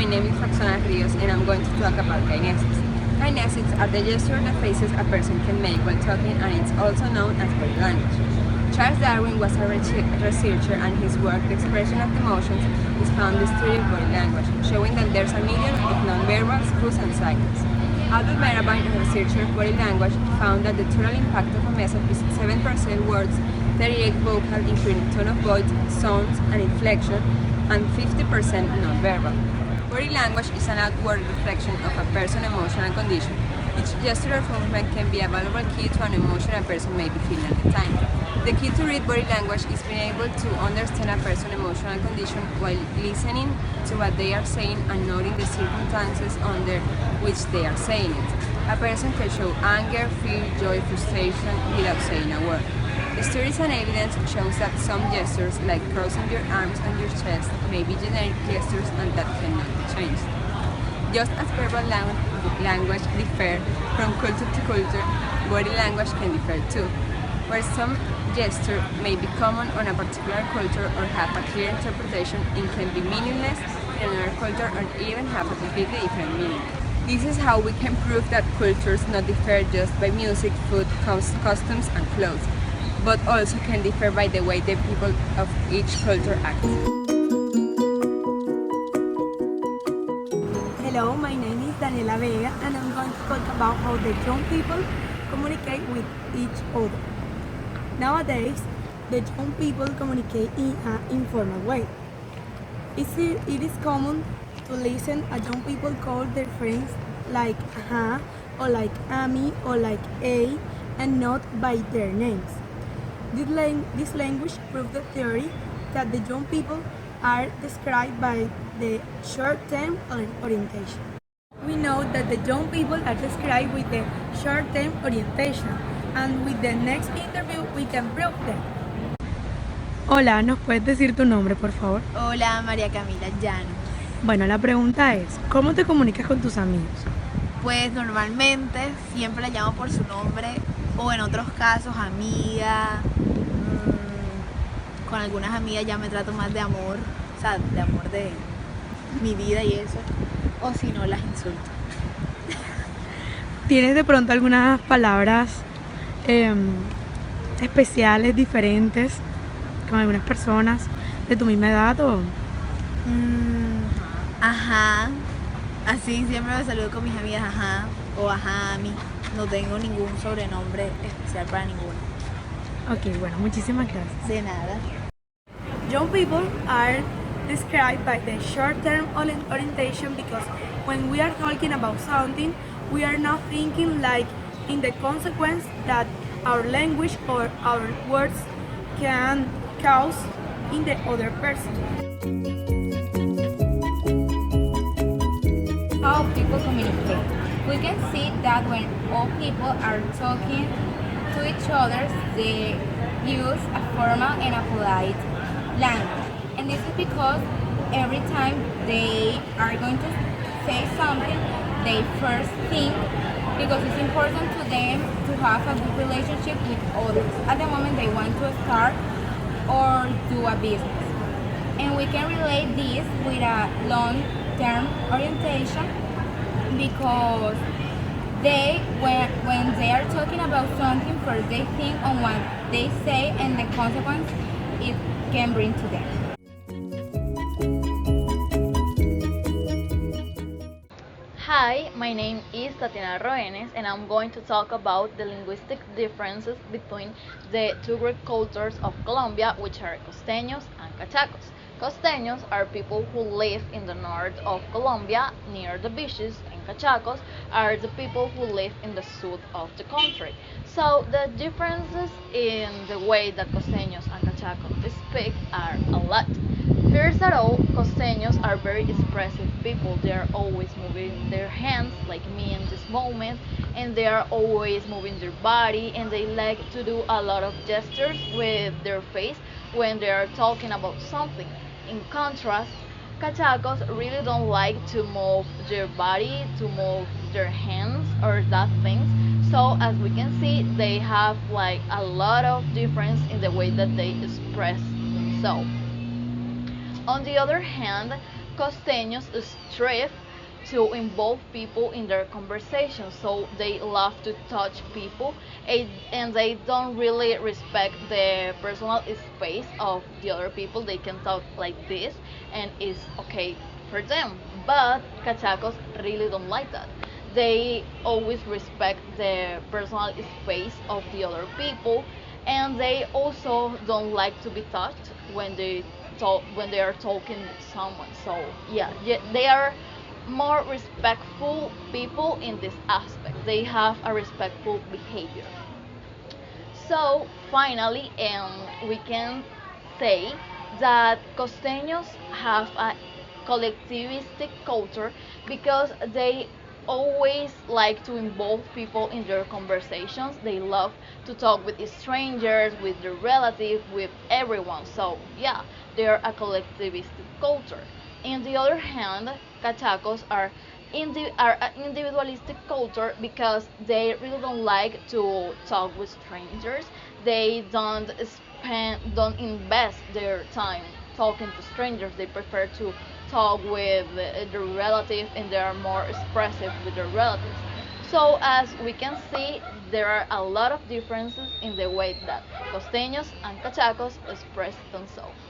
my name is Roxana Rios and I'm going to talk about kinesics. Kinesics are the gesture that faces a person can make while talking, and it's also known as body language. Charles Darwin was a researcher, and his work, The Expression of Emotions, is found in the study of body language, showing that there's a million of nonverbal cues and signals. Albert Mirabine, a researcher of body language, found that the total impact of a message is 7% words, 38 vocal, including tone of voice, sounds, and inflection, and 50% nonverbal. Body language is an outward reflection of a person's emotional condition. Each gesture or movement can be a valuable key to an emotion a person may be feeling at the time. The key to read body language is being able to understand a person's emotional condition while listening to what they are saying and noting the circumstances under which they are saying it. A person can show anger, fear, joy, frustration without saying a word. Studies and evidence shows that some gestures, like crossing your arms on your chest, may be generic gestures and that cannot be changed. Just as verbal language differs from culture to culture, body language can differ too. Where some gesture may be common on a particular culture or have a clear interpretation, it can be meaningless in another culture or even have a completely different meaning. This is how we can prove that cultures not differ just by music, food, customs, and clothes, but also can differ by the way the people of each culture act. Hello, my name is Daniela Vega and I'm going to talk about how the young people communicate with each other. Nowadays, the young people communicate in an informal way. It is common to listen a young people call their friends like aha, or like ami, or like a, and not by their names. This language proves the theory that the young people are described by the short-term orientation. We know that the young people are described with the short-term orientation, and with the next interview we can prove them. Hola, ¿nos puedes decir tu nombre, por favor? Hola, María Camila Llano. Bueno, la pregunta es, ¿cómo te comunicas con tus amigos? Pues normalmente siempre la llamo por su nombre, o en otros casos amiga. Con algunas amigas ya me trato más de amor, o sea, de amor de mi vida y eso, o si no las insulto. ¿Tienes de pronto algunas palabras especiales, diferentes, con algunas personas de tu misma edad o...? Ajá, así siempre me saludo con mis amigas, ajá, o ajá, a mí. No tengo ningún sobrenombre especial para ninguna. Ok, bueno, muchísimas gracias. De nada. Young people are described by the short-term orientation because when we are talking about something, we are not thinking like in the consequence that our language or our words can cause in the other person. How people communicate. We can see that when all people are talking to each other, they use a formal and a polite language. And this is because every time they are going to say something, they first think, because it's important to them to have a good relationship with others at the moment they want to start or do a business. And we can relate this with a long-term orientation because when they are talking about something, first they think on what they say and the consequence it can bring to them. Hi, my name is Tatiana Roenes and I'm going to talk about the linguistic differences between the two group cultures of Colombia, which are costeños and cachacos. Costeños are people who live in the north of Colombia near the beaches, and cachacos are the people who live in the south of the country. So the differences in the way that costeños and cachacos speak are a lot. First of all, costeños are very expressive people. They are always moving their hands, like me in this moment, and they are always moving their body, and they like to do a lot of gestures with their face when they are talking about something. In contrast, cachacos really don't like to move their body, to move their hands or that things. So as we can see, they have like a lot of difference in the way that they express themselves. On the other hand, costeños strive to involve people in their conversation, so they love to touch people, and they don't really respect the personal space of the other people. They can talk like this, and it's okay for them. But cachacos really don't like that. They always respect the personal space of the other people, and they also don't like to be touched when they are talking with someone. So yeah, they are more respectful people in this aspect. They have a respectful behavior. So finally, we can say that costeños have a collectivistic culture because they always like to involve people in their conversations. They love to talk with strangers, with their relatives, with everyone. So yeah, they're a collectivistic culture. On the other hand, cachacos are an individualistic culture because they really don't like to talk with strangers. They don't invest their time talking to strangers. They prefer to talk with their relatives, and they are more expressive with their relatives. So as we can see, there are a lot of differences in the way that costeños and cachacos express themselves.